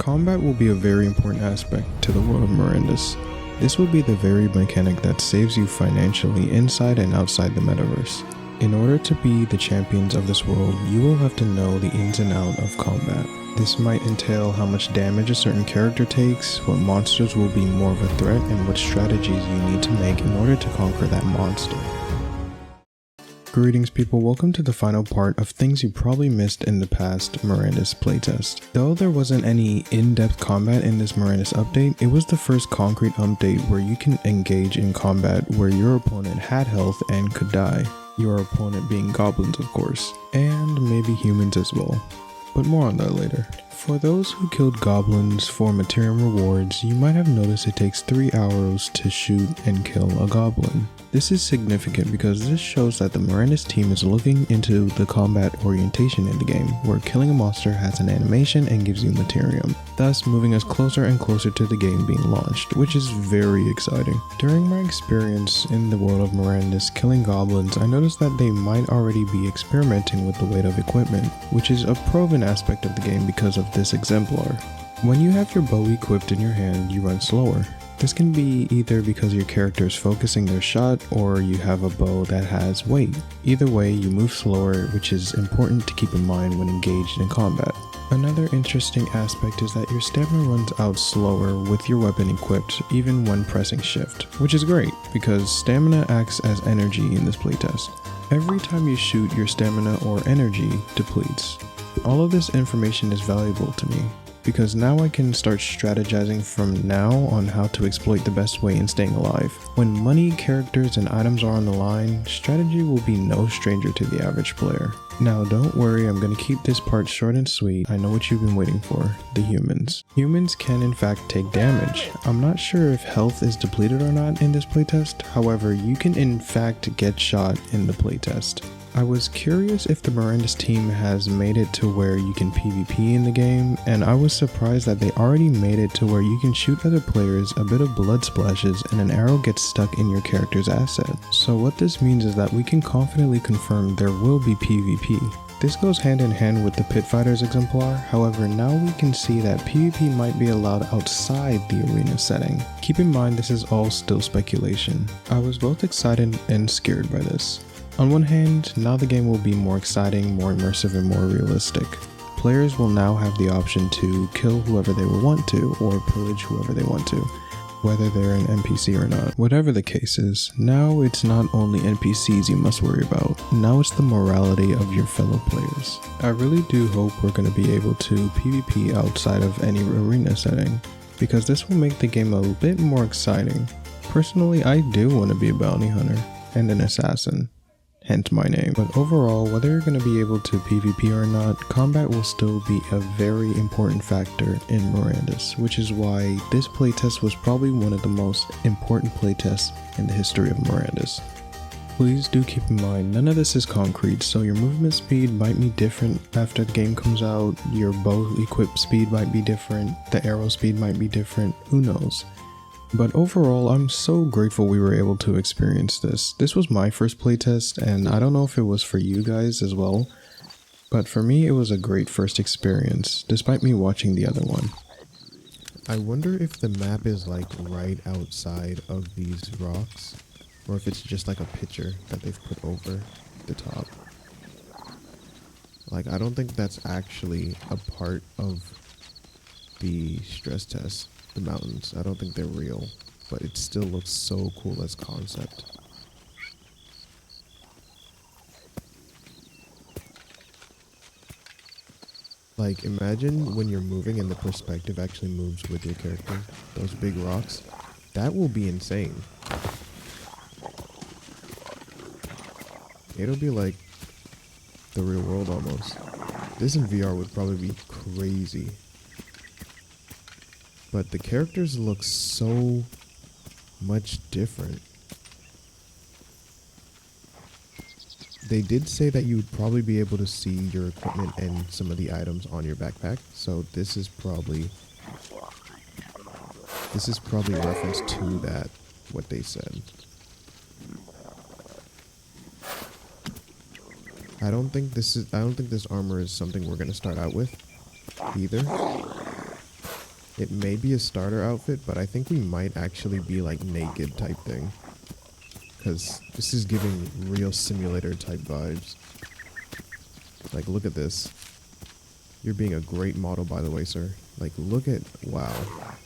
Combat will be a very important aspect to the world of Mirandus. This will be the very mechanic that saves you financially inside and outside the metaverse. In order to be the champions of this world, you will have to know the ins and outs of combat. This might entail how much damage a certain character takes, what monsters will be more of a threat, and what strategies you need to make in order to conquer that monster. Greetings people, welcome to the final part of things you probably missed in the past Mirandus playtest. Though there wasn't any in-depth combat in this Mirandus update, it was the first concrete update where you can engage in combat where your opponent had health and could die. Your opponent being goblins of course, and maybe humans as well. But more on that later. For those who killed goblins for material rewards, you might have noticed it takes 3 arrows to shoot and kill a goblin. This is significant because this shows that the Mirandus team is looking into the combat orientation in the game, where killing a monster has an animation and gives you material, thus moving us closer and closer to the game being launched, which is very exciting. During my experience in the world of Mirandus killing goblins, I noticed that they might already be experimenting with the weight of equipment, which is a proven aspect of the game because of this exemplar. When you have your bow equipped in your hand, you run slower. This can be either because your character is focusing their shot or you have a bow that has weight. Either way, you move slower, which is important to keep in mind when engaged in combat. Another interesting aspect is that your stamina runs out slower with your weapon equipped even when pressing shift, which is great because stamina acts as energy in this playtest. Every time you shoot, your stamina or energy depletes. All of this information is valuable to me, because now I can start strategizing from now on how to exploit the best way in staying alive. When money, characters, and items are on the line, strategy will be no stranger to the average player. Now don't worry, I'm gonna keep this part short and sweet. I know what you've been waiting for, the humans. Humans can in fact take damage. I'm not sure if health is depleted or not in this playtest, however you can in fact get shot in the playtest. I was curious if the Mirandus team has made it to where you can PvP in the game, and I was surprised that they already made it to where you can shoot other players, a bit of blood splashes, and an arrow gets stuck in your character's asset. So what this means is that we can confidently confirm there will be PvP. This goes hand in hand with the Pit Fighters exemplar, however now we can see that PvP might be allowed outside the arena setting. Keep in mind this is all still speculation. I was both excited and scared by this. On one hand, now the game will be more exciting, more immersive, and more realistic. Players will now have the option to kill whoever they will want to, or pillage whoever they want to, whether they're an NPC or not. Whatever the case is, now it's not only NPCs you must worry about, now it's the morality of your fellow players. I really do hope we're going to be able to PvP outside of any arena setting, because this will make the game a bit more exciting. Personally, I do want to be a bounty hunter and an assassin. Hence my name. But overall, whether you're going to be able to PvP or not, combat will still be a very important factor in Mirandus, which is why this playtest was probably one of the most important playtests in the history of Mirandus. Please do keep in mind, none of this is concrete, so your movement speed might be different after the game comes out, your bow equip speed might be different, the arrow speed might be different, who knows. But overall, I'm so grateful we were able to experience this. This was my first playtest, and I don't know if it was for you guys as well, but for me it was a great first experience, despite me watching the other one. I wonder if the map is like right outside of these rocks, or if it's just like a picture that they've put over the top. Like, I don't think that's actually a part of the stress test. The mountains, I don't think they're real, but it still looks so cool as concept. Like, imagine when you're moving and the perspective actually moves with your character. Those big rocks, that will be insane. It'll be like the real world almost. This in VR would probably be crazy. But the characters look so much different. They did say that you would probably be able to see your equipment and some of the items on your backpack. So this is probably reference to that, what they said. I don't think this armor is something we're gonna start out with either. It may be a starter outfit, but I think we might actually be like naked type thing. Because this is giving real simulator type vibes. Like, look at this. You're being a great model, by the way, sir. Like, look at, wow.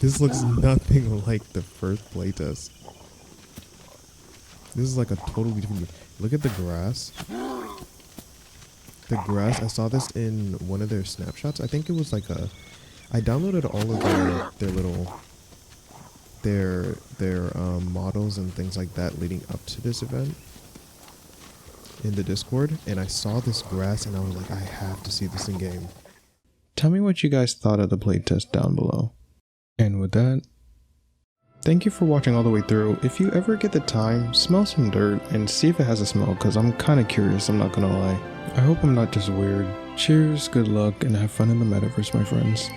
This looks nothing like the first playtest. This is like a totally different, look at the grass. The grass, I saw this in one of their snapshots. I think it was like I downloaded all of their little, their models and things like that leading up to this event in the Discord, and I saw this grass and I was like, I have to see this in game. Tell me what you guys thought of the playtest down below. And with that, thank you for watching all the way through. If you ever get the time, smell some dirt and see if it has a smell, because I'm kind of curious, I'm not gonna lie. I hope I'm not just weird. Cheers, good luck, and have fun in the metaverse, my friends.